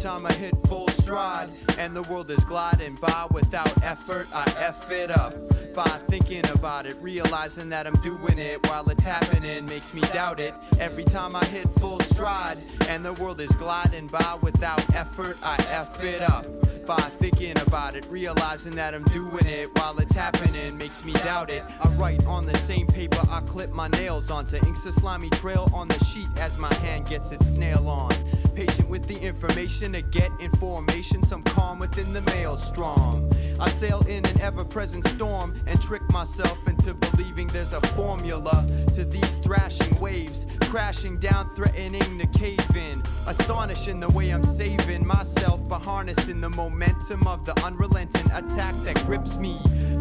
time I hit full stride and the world is gliding by without effort, I F it up. By thinking about it, realizing that I'm doing it while it's happening makes me doubt it. Every time I hit full stride and the world is gliding by without effort, I F it up. By thinking about it, realizing that I'm doing it while it's happening makes me doubt it. I write on the same paper I clip my nails onto, inks a slimy trail on the sheet as my hand gets its snail on. Patient with the information to get information, some calm within the maelstrom. I sail in an ever-present storm and trick myself into believing there's a formula to these thrashing waves, crashing down, threatening to cave in. Astonishing the way I'm saving myself by harnessing the momentum of the unrelenting attack that grips me.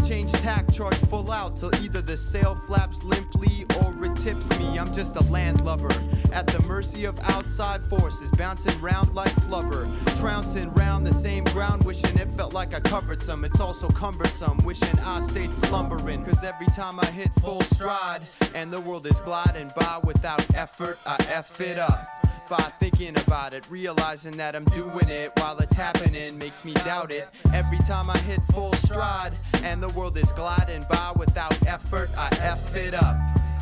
Change tack, charge full out till either the sail flaps limply or it tips me. I'm just a landlubber at the mercy of outside forces, bouncing round like flubber, trouncing round the same ground, wishing it felt like I covered some. It's also cumbersome, wishing I stayed slumbering, cause every time I hit full stride and the world is gliding by without effort, I F it up. By thinking about it, realizing that I'm doing it while it's happening makes me doubt it. Every time I hit full stride and the world is gliding by without effort, I F it up.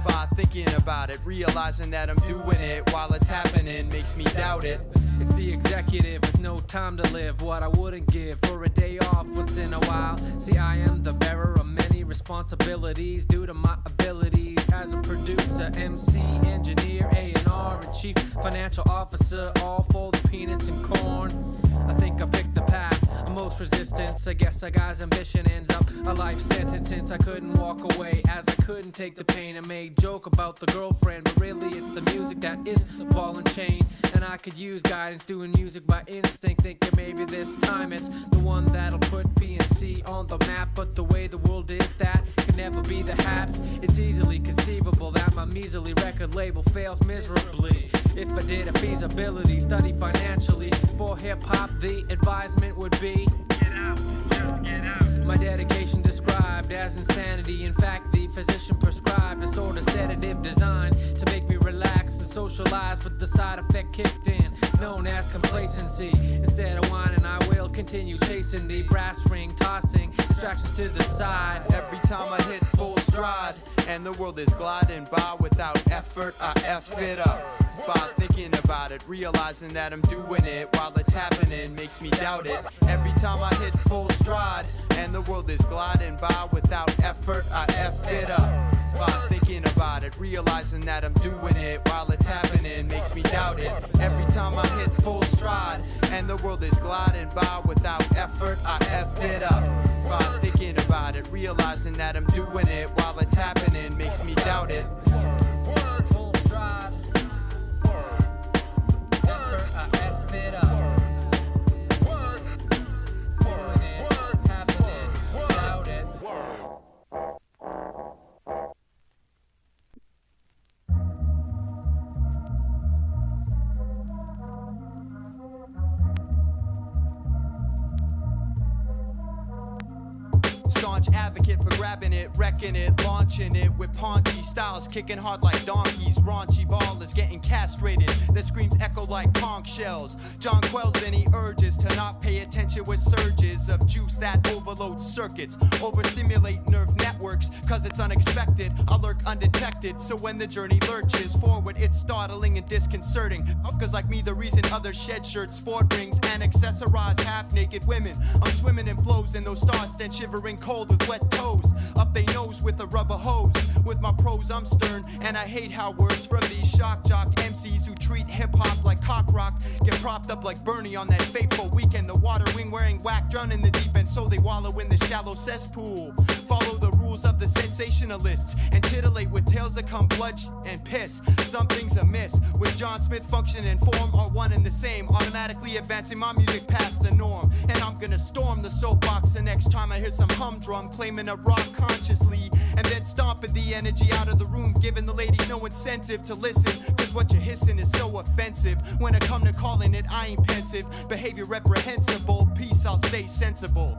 By thinking about it, realizing that I'm doing it while it's happening makes me doubt it. It's the executive with no time to live, what I wouldn't give for a day off once in a while. See, I am the bearer of many responsibilities due to my abilities as a producer, MC, engineer, A&R, and chief financial officer, all for the peanuts and corn. I think I picked the path of most resistance. I guess a guy's ambition ends up a life sentence, since I couldn't walk away as I couldn't take the pain. I made joke about the girlfriend, but really it's the music that is the ball and chain. And I could use guidance doing music by instinct, thinking maybe this time it's the one that'll put PNC on the map. But the way the world is, that could never be the haps. It's easily conceivable that my measly record label fails miserably. If I did a feasibility study financially for hip-hop, the advisement would be get out, just get out. My dedication described as insanity. In fact, the physician prescribed a sort of sedative designed to make me relax and socialize, but the side effect kicked in, known as complacency. Instead of whining, I will continue chasing the brass ring, tossing distractions to the side. Every time I hit full stride and the world is gliding by without effort, I F it up. By thinking about it, realizing that I'm doing it while it's happening makes me doubt it. Every time I hit full stride and the world is gliding by without effort, I F it up. By thinking about it, realizing that I'm doing it while it's happening makes me doubt it. Every time I hit full stride and the world is gliding by without effort, I F it up. By thinking about it, realizing that I'm doing it while it's happening makes me doubt it. Full stride, effort, I F it up. Doing it, happening, doubt it. Staunch advocate for grabbing it, wrecking it, launching it with paunchy styles, kicking hard like donkeys. Raunchy ballers getting castrated, their screams echo like conch shells. John quells any urges to not pay attention with surges of juice that overload circuits, overstimulate nerve networks, cause it's unexpected. I lurk undetected, so when the journey lurches forward, it's startling and disconcerting. Cause like me, the reason others shed shirts, sport rings, and accessorize half-naked women. I'm swimming in flows in those stars, then shivering cold with wet toes, up they nose with a rubber hose. With my prose I'm stern, and I hate how words from these shock jock MCs who treat hip-hop like cock rock get propped up like Bernie on that fateful weekend. The water wing wearing whack drown in the deep end, so they wallow in the shallow cesspool. Follow the rules of the sensationalists and titillate with tales that come blood and piss. Something's amiss with John Smith. Function and form are one and the same, automatically advancing my music past the norm. And I'm gonna storm the soapbox the next time I hear some humdrum claiming a rock consciously, and then stomping the energy out of the room, giving the lady no incentive to listen, cause what you're hissing is so offensive. When I come to calling it, I ain't pensive, behavior reprehensible, peace I'll stay sensible.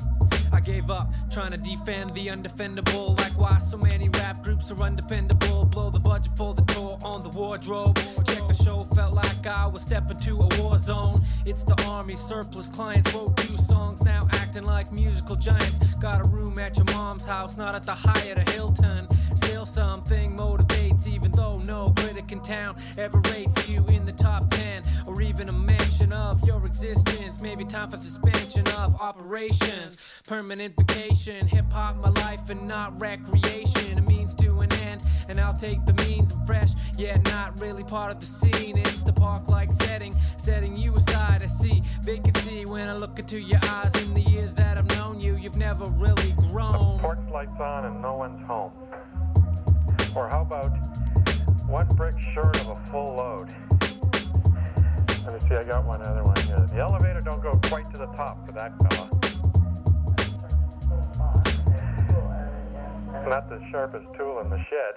I I gave up, trying to defend the undefendable. Like why so many rap groups are undependable. Blow the budget for the tour on the wardrobe. Check the show, felt like I was stepping to a war zone. It's the army surplus, clients wrote 2 songs, now acting like musical giants. Got a room at your mom's house, not at the Hyatt or Hilton. Still something motivates, even though no critic in town ever rates you in the top 10 or even a mention of your existence. Maybe time for suspension of operations, permanent vacation. Hip-hop my life and not recreation, a means to an end, and I'll take the means. I'm fresh, yet not really part of the scene. It's the park-like setting you aside. I see vacancy when I look into your eyes. In the years that I've known you, you've never really grown. The porch lights on and no one's home. Or how about 1 brick short of a full load? Let me see, I got one other one here. The elevator don't go quite to the top for that fella. Not the sharpest tool in the shed.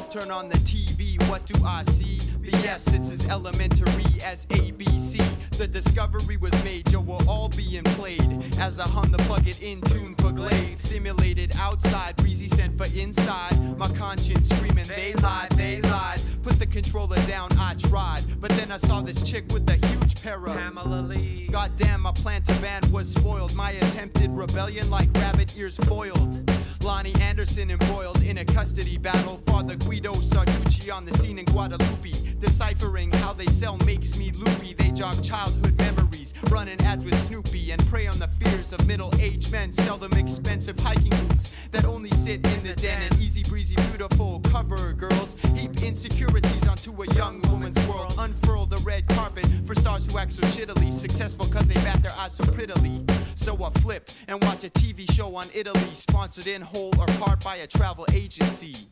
Turn on the TV, what do I see? BS, it's as elementary as ABC. The discovery was made, yo, we're all being played. As I hum the plug it in tune for Glade. Simulated outside, breezy scent for inside. My conscience screaming, they lied, they lied. Put the controller down, I tried. But then I saw this chick with a huge pair of Pamela Lee. Goddamn, my plan to ban was spoiled. My attempted rebellion like rabbit ears foiled. Lonnie Anderson embroiled in a custody battle. Father Guido Sarducci on the scene in Guadalupe. Deciphering how they sell makes me loopy. They jog childhood memories, running ads with Snoopy, and prey on the fears of middle-aged men. Sell them expensive hiking boots that only sit in the den. And easy breezy beautiful cover girls heap insecurities onto a young woman's world. Unfurl the red carpet for stars who act so shittily. Successful cause they bat their eyes so prettily. So I flip and watch a TV show on Italy, sponsored in whole or part by a travel agency.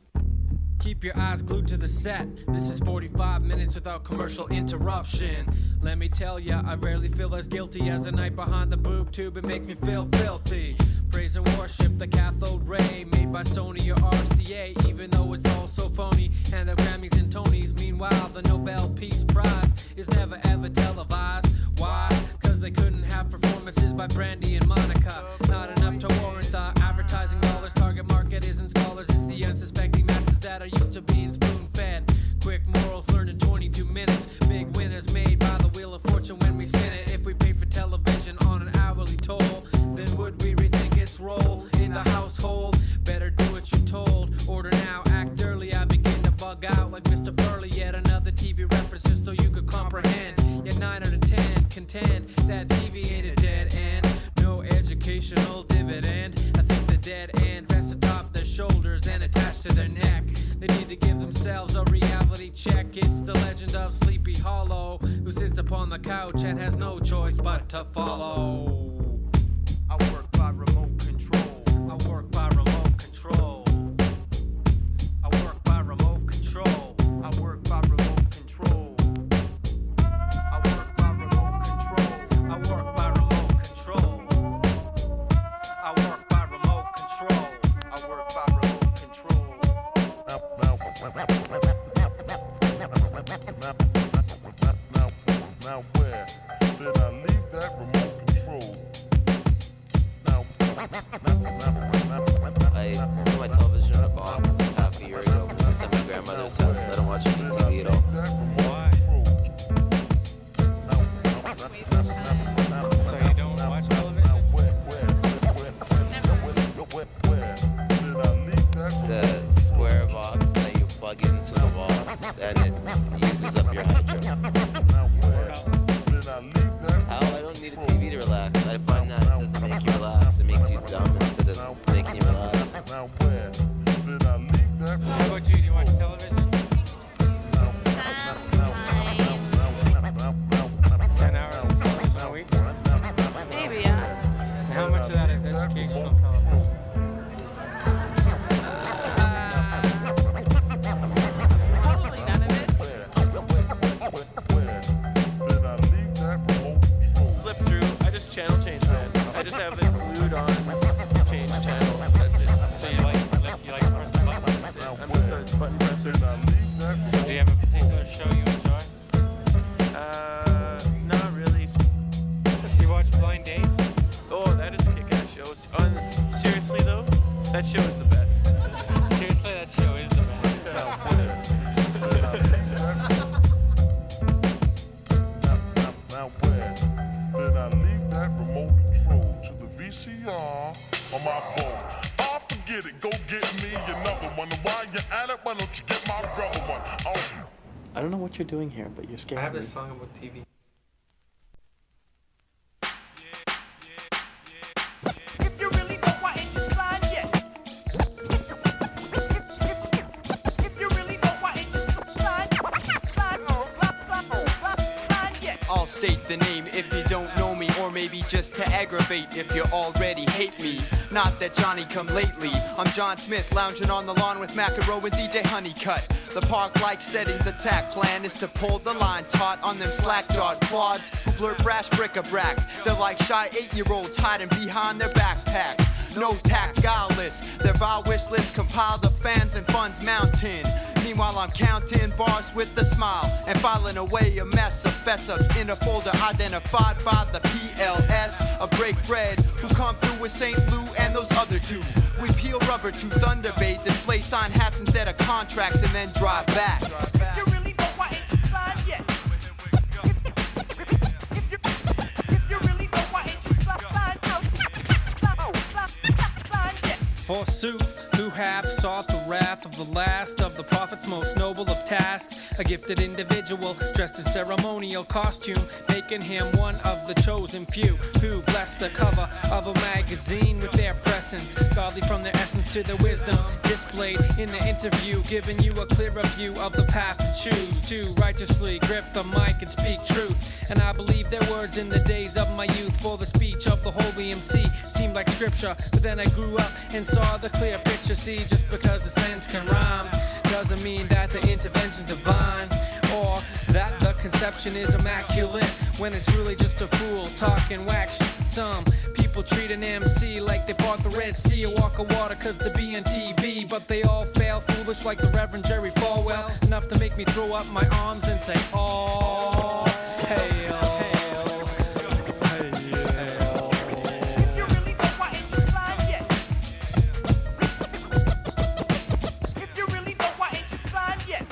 Keep your eyes glued to the set. This is 45 minutes without commercial interruption. Let me tell ya, I rarely feel as guilty as a night behind the boob tube. It makes me feel filthy. Praise and worship the cathode ray made by Sony or RCA, even though it's all so phony. And the Grammys and Tonys. Meanwhile, the Nobel Peace Prize is never ever televised. Why? Cause they couldn't have performances by Brandy and Monica. Not enough to warrant the advertising dollars. Target market isn't scholars, it's the unsuspecting masses that are used to being spoon-fed. Quick morals learned in 22 minutes. Big winners made by the wheel of fortune when we spin it. If we paid for television on an hourly toll, then would we rethink its role in the household? Better do what you're told. Order now, act early. I begin to bug out like Mr. Furley. Yet another TV reference just so you could comprehend. Yet 9 out of 10 contend that TV ain't a dead end. No educational dividend. I think the dead end rests atop their shoulders and attached to their neck. They need to give themselves a reality check. It's the legend of Sleepy Hollow, who sits upon the couch and has no choice but to follow. I work by remote control. I work by remote control. I work by remote control. I work by remote control. I work by remote control. I work by remote control. I work by remote control. I work by remote control. Now where did I leave that remote control? I put my television in a box half a year ago. It's at my grandmother's house. I don't watch any TV at all. Why? So you don't watch television? It's a square box that you plug into the wall, and it uses up your hydro. How? I don't need a TV to relax. I find that it doesn't make you relax. It makes you dumb instead of making you relax. Now where did I leave that How about you? Do you watch television? 10 hours of television a week? Maybe, yeah. How much of that is educational television? Probably none of it. Where did I leave that remote control? Flip through. I just channel change, man. I just have it glued on, change channel. That's it. So you like Then I leave that remote Do you have a particular show you enjoy? Not really. You watch Blind Date? Oh, that is a kick-ass show. Seriously though, that show is the best. Seriously, that show is the best. Now when? Then I leave that remote control to the VCR on my phone. Oh, forget it, go get me another one. And while you're at it, why don't you get my brother one? Oh. I don't know what you're doing here, but you're I scaring have me. this song about TV. If you really know why ain't you slide yet? If you really know why ain't you slide yet? I'll state the name if you don't know me, or maybe just to aggravate if you already hate me. Not that Johnny come lately. I'm John Smith, lounging on the lawn with McEnroe and DJ Honeycutt. The park-like settings attack plan is to pull the line taut on them slack-jawed quads who blurt brash bric-a-brac. They're like shy 8-year-olds hiding behind their backpacks. No tact, guileless. Their vile wish list compiled of fans and funds mountain. Meanwhile, I'm counting bars with a smile and filing away a mess of fess-ups in a folder identified by the PLS. A break bread who come through with St. Lou and those other two. We peel rubber to Thunderbait, display sign hats instead of contracts, and then drive back. If you really know why ain't you slide yet? If you really know why ain't you slide yet? Forsooth, who have sought the wrath of the last of the prophet's most noble of tasks, a gifted individual dressed in ceremonial costume, making him one of the chosen few who bless the cover of a magazine with their presence, godly from their essence to their wisdom displayed in the interview, giving you a clearer view of the path to choose to righteously grip the mic and speak truth. And I believe their words in the days of my youth, for the speech of the holy MC seemed like scripture, but then I grew up and saw the clear picture. See, just because the sense can rhyme doesn't mean that the intervention's divine, or that the conception is immaculate, when it's really just a fool talking whack shit. Some people treat an MC like they fought the Red Sea or walk of water cause they be on TV, but they all fail foolish like the Reverend Jerry Falwell, enough to make me throw up my arms and say, oh, hail, hail, hail. If you really know why ain't you slide yet? If you really know why ain't you slide yet?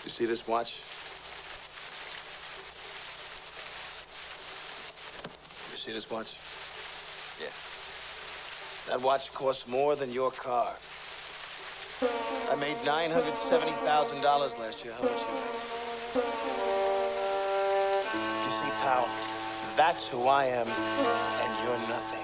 You see this watch? You see this watch? Yeah. That watch costs more than your car. I made $970,000 last year. How much you made? You see, pal, that's who I am, and you're nothing.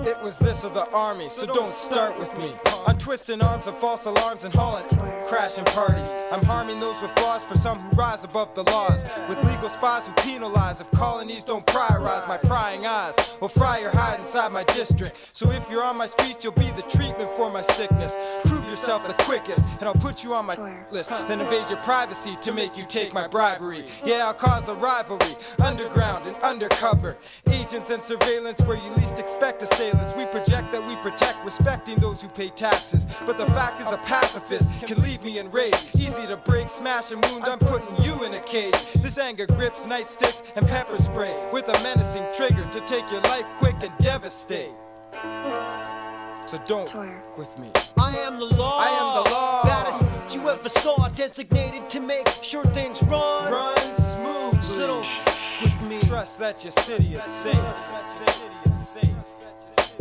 It was this or the army, so don't start with me. I'm twisting arms of false alarms and hauling crashing parties. I'm harming those with flaws for some who rise above the laws, with legal spies who penalize if colonies don't prioritize. My prying eyes will fry your hide inside my district. So if you're on my street, you'll be the treatment for my sickness. Prove yourself the quickest, and I'll put you on my list. Then invade your privacy to make you take my bribery. Yeah, I'll cause a rivalry, underground and undercover. Agents and surveillance where you least expect assailants. We project that we protect, respecting those who pay taxes. But the fact is a pacifist can leave me enraged. Easy to break, smash and wound, I'm putting you in a cage. This anger grips nightsticks and pepper spray, with a menacing trigger to take your life quick and devastate. So don't fuck with me. I am the law. I am the law. Baddest you ever saw, designated to make sure things run smoothly. So don't with me. Trust that your city is safe.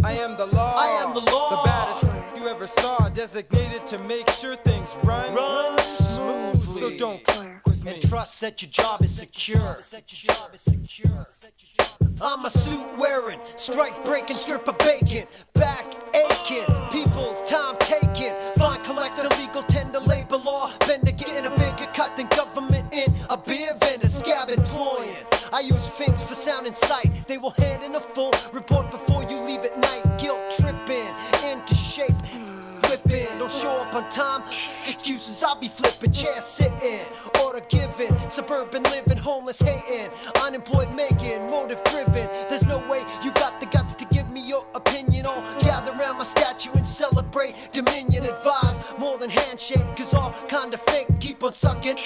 I am the law. I am the law. The baddest you ever saw, designated to make sure things run smoothly. So don't with me. And trust that your job is secure. I'm a suit wearing, strike breaking, strip of bacon, back aching, people's time taking, fine, collect illegal, tender labor law, bender getting a bigger cut than government in a beer vendor, scab employing. I use finks for sound and sight, they will hand in a full report before you leave at night, guilt tripping into shape, whipping, don't show up on time. Excuses, I'll be flipping, chairs sitting, order giving, suburban living, homeless hating, unemployed making, motive driven. There's no way you got the guts to give me your opinion. All gather around my statue and celebrate dominion. Advise more than handshake, cause all kind of fake keep on sucking.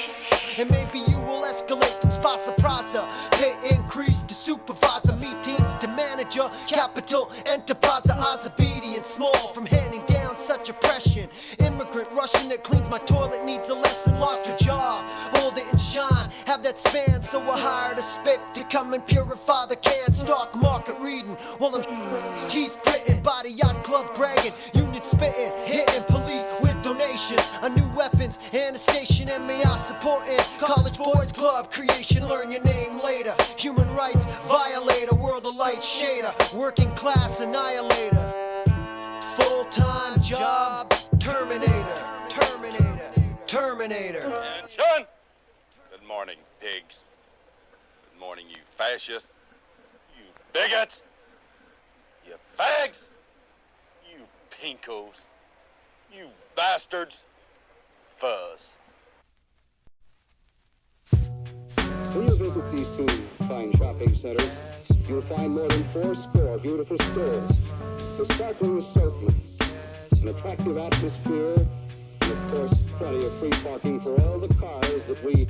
And maybe you will escalate from spasa prasa, pay increase to supervisor, meetings to manager, capital enterprise, eyes obedient, small from handing down such oppression. Immigrant Russian that cleans my toilet needs a lesson, lost her job, hold it and shine, have that span, so I hired a spit to come and purify the can. Stock market reading while I'm teeth gritting, body yacht club bragging, union spitting, hitting police with donations, a new weapons and a station, MAI supporting, college boys club creation, learn your name later, human rights violator, world of light shader, working class annihilator, full-time job terminator, Terminator. Attention! Good morning, pigs. Good morning, you fascists, you bigots, you fags, you pinkos, you bastards. Fuzz. When you visit these two fine shopping centers, you'll find more than 80 beautiful stores, with sparkling assortments, an attractive atmosphere, and of course, plenty of free parking for all the cars that we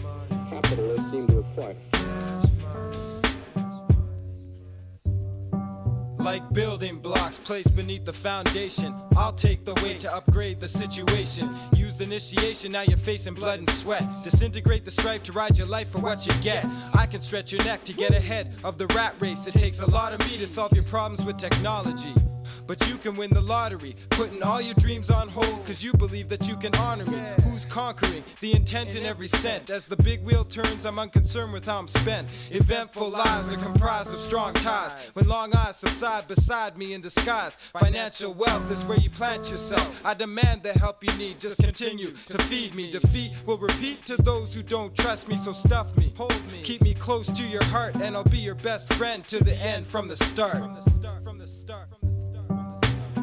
capitalists seem to acquire. Like building blocks placed beneath the foundation, I'll take the weight to upgrade the situation. Use initiation, now you're facing blood and sweat. Disintegrate the strife to ride your life for what you get. I can stretch your neck to get ahead of the rat race. It takes a lot of me to solve your problems with technology, but you can win the lottery, putting all your dreams on hold, cause you believe that you can honor me. Who's conquering? The intent in every cent. As the big wheel turns, I'm unconcerned with how I'm spent. Eventful lives are comprised of strong ties. When long eyes subside beside me in disguise, financial wealth is where you plant yourself. I demand the help you need, just continue to feed me. Defeat will repeat to those who don't trust me, so stuff me, hold me, keep me close to your heart, and I'll be your best friend to the end, from the start.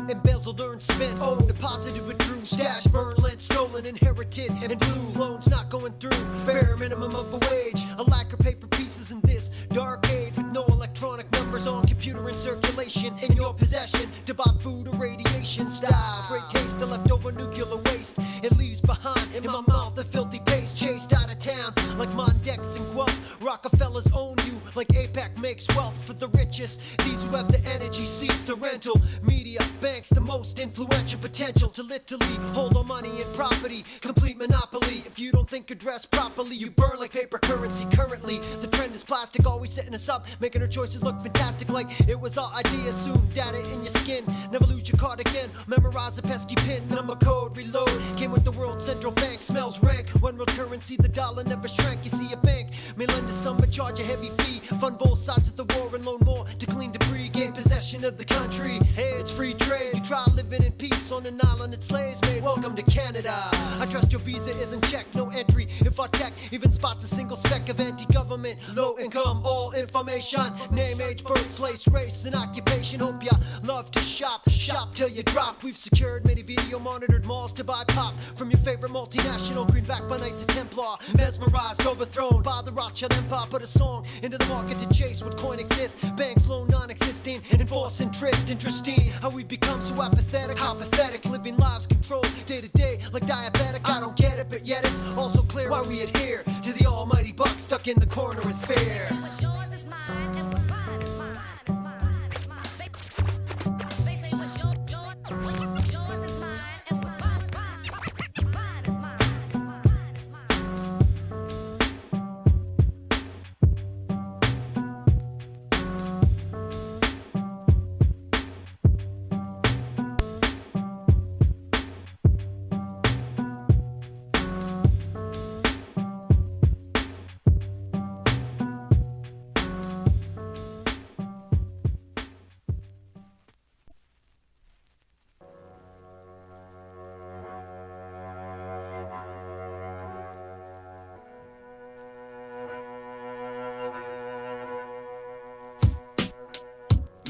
Embezzled, earned, spent, owed, deposited, withdrew, stash, burned, lent, stolen, inherited, and blue loans not going through. Bare minimum of a wage, a lack of paper pieces in this dark age, with no electronic numbers on computer in circulation in your possession to buy food or radiation. Style, great taste of leftover nuclear waste. It leaves behind in my mouth the filthy paste, chased out of town like Mondex and Guelph. Rockefellers own you like APAC makes wealth for the richest. These who have the energy seeks the rental media banks, the most influential potential to literally hold all money and property, complete monopoly. If you don't think you're dressed properly, you burn like paper currency. Currently the trend is plastic, always setting us up, making our choices look fantastic like it was our idea. Soon data in your skin, never lose your card again. Memorize a pesky pin, number code, reload. Came with the world central bank, smells rank. When real currency, the dollar never shrank. You see a bank may lend to some but charge a heavy fee. Fund both sides of the war and loan more to clean debris. Gain possession of the country. Hey, it's free trade. You try living in peace on an island that slaves made. Welcome to Canada. I trust your visa isn't checked, no entry. If our tech even spots a single speck of anti-government, low income, all information, name, age, birthplace, race, and occupation. Hope ya love to shop till you drop. We've secured many video monitored malls to buy pop from your favorite multinational, greenback by Knights of Templar. Mesmerized, overthrown by the Rothschild Empire. Put a song into the market to chase what coin exists. Banks loan non-existing, enforce interest. Interesting how we become so apathetic, how pathetic. Living lives controlled day to day like diabetic. I don't get it, but yet it's also clear why we adhere to the almighty buck stuck in the corner with fear.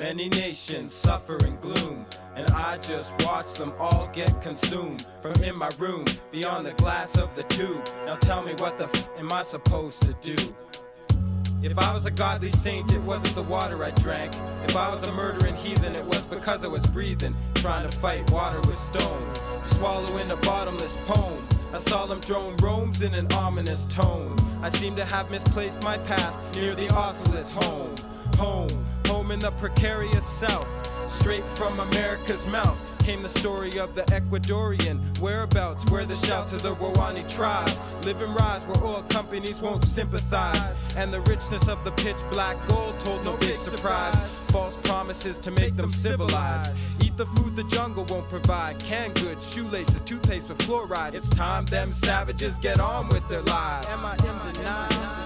Many nations suffer in gloom, and I just watch them all get consumed. From in my room, beyond the glass of the tube. Now tell me what the am I supposed to do? If I was a godly saint, it wasn't the water I drank. If I was a murdering heathen, it was because I was breathing, trying to fight water with stone, swallowing a bottomless poem. A solemn drone roams in an ominous tone. I seem to have misplaced my past near the oscillates. Home, home, home in the precarious south. Straight from America's mouth came the story of the Ecuadorian whereabouts, where the shouts of the Wawani tribes live and rise, where oil companies won't sympathize, and the richness of the pitch black gold told no big surprise. False promises to make them civilized. Eat the food the jungle won't provide. Canned goods, shoelaces, toothpaste with fluoride. It's time them savages get on with their lives. Am I in denial?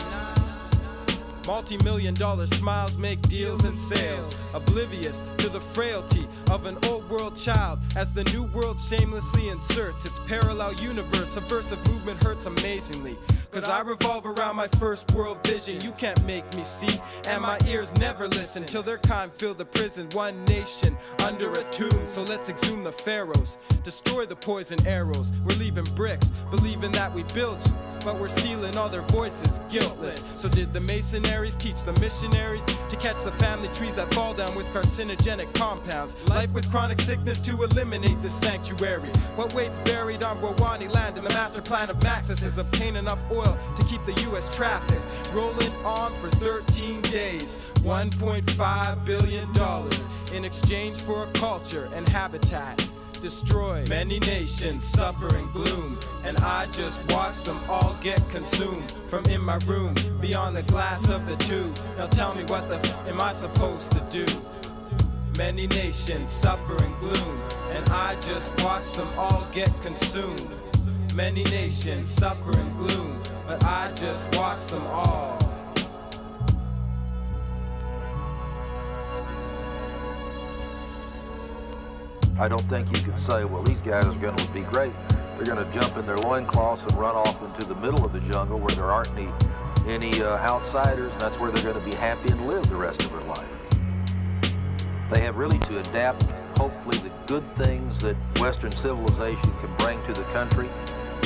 Multi-million-dollar smiles make deals and sales, oblivious to the frailty of an old world child as the new world shamelessly inserts its parallel universe. Subversive movement hurts amazingly, cause I revolve around my first world vision. You can't make me see, and my ears never listen till their kind fill the prison. One nation under a tomb, so let's exhume the pharaohs, destroy the poison arrows. We're leaving bricks, believing that we built, but we're stealing all their voices, guiltless. So did the masonry teach the missionaries to catch the family trees that fall down with carcinogenic compounds? Life with chronic sickness to eliminate this sanctuary. What waits buried on Wawani land in the master plan of Maxis is obtain enough oil to keep the U.S. traffic rolling on for 13 days. $1.5 billion in exchange for a culture and habitat destroyed. Many nations suffer in gloom, and I just watch them all get consumed. From in my room, beyond the glass of the tube. Now tell me what the am I supposed to do? Many nations suffer in gloom, and I just watch them all get consumed. Many nations suffer in gloom, but I just watch them all. I don't think you can say, well, these guys are going to be great. They're going to jump in their loincloths and run off into the middle of the jungle where there aren't any outsiders, and that's where they're going to be happy and live the rest of their life. They have really to adapt, hopefully, the good things that Western civilization can bring to the country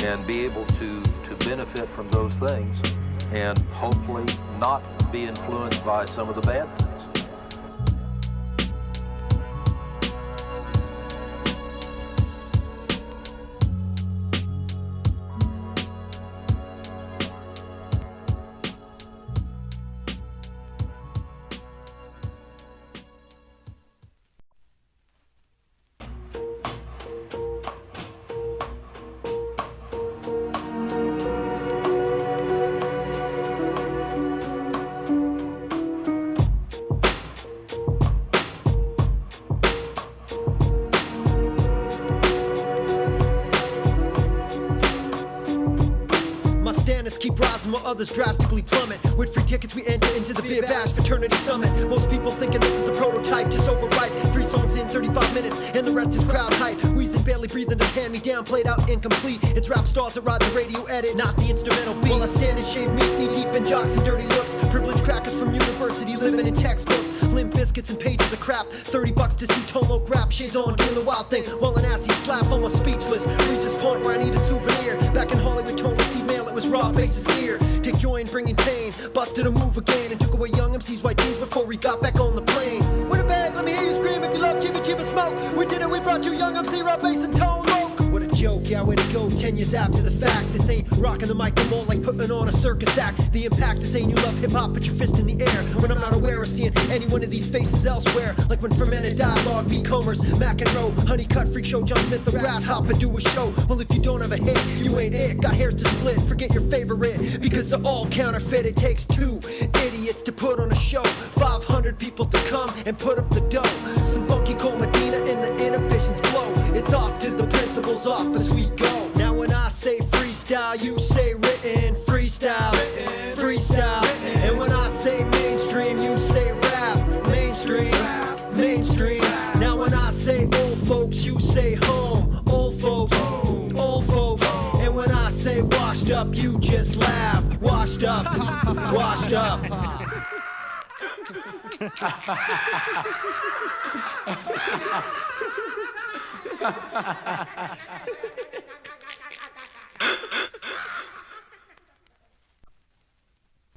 and be able to benefit from those things and hopefully not be influenced by some of the bad things. Keep rising while others drastically plummet. With free tickets we enter into the Beer Bash Fraternity Summit. Most people thinking this is the prototype, just overripe. 3 songs in 35 minutes and the rest is crowd hype. Wheezing, barely breathing, to hand me down, played out incomplete. It's rap stars that ride the radio edit, not the instrumental beat. While I stand and shave meat, knee deep in jocks and dirty looks. Privileged crackers from university living in textbooks. Limp biscuits and pages of crap. $30 to see Tomo grab shades on, doing the wild thing. While an assy slap, almost speechless. Reach this point where I need a souvenir. Back in Hollywood, Tomo received mail, it was raw bases here. Take joy in bringing pain, busted a move again, and took away young MC's white jeans before we got back on the plane. With a bag, let me hear you scream if you love Jibba Jibba Smoke. We did it, we brought you young MC, raw bass and tone loc. What a joke, yeah, way to go, 10 years after the fact. This ain't rocking the mic no more like putting on a circus act. The impact is saying you love hip-hop, put your fist in the air. When I'm not aware of seeing any one of these faces elsewhere. Like when Fermented Dialogue, Beatcombers, Mac and Rowe, Honeycut, Freak Show, John Smith, the Grasshopper do a show. Well, if you don't have a hit, you ain't it. Got hairs to split, forget your favorite, because they're all counterfeit. It takes 2 idiots to put on a show, 500 people to come and put up the dough. Some funky cold Medina and the inhibitions blow. It's off to the principal's office we go. Now when I say freestyle, you say written. Freestyle, freestyle. And when I say mainstream, you say rap. Mainstream, mainstream. Now when I say old folks, you say home. Old folks, old folks. And when I say washed up, you just laugh. Washed up, washed up.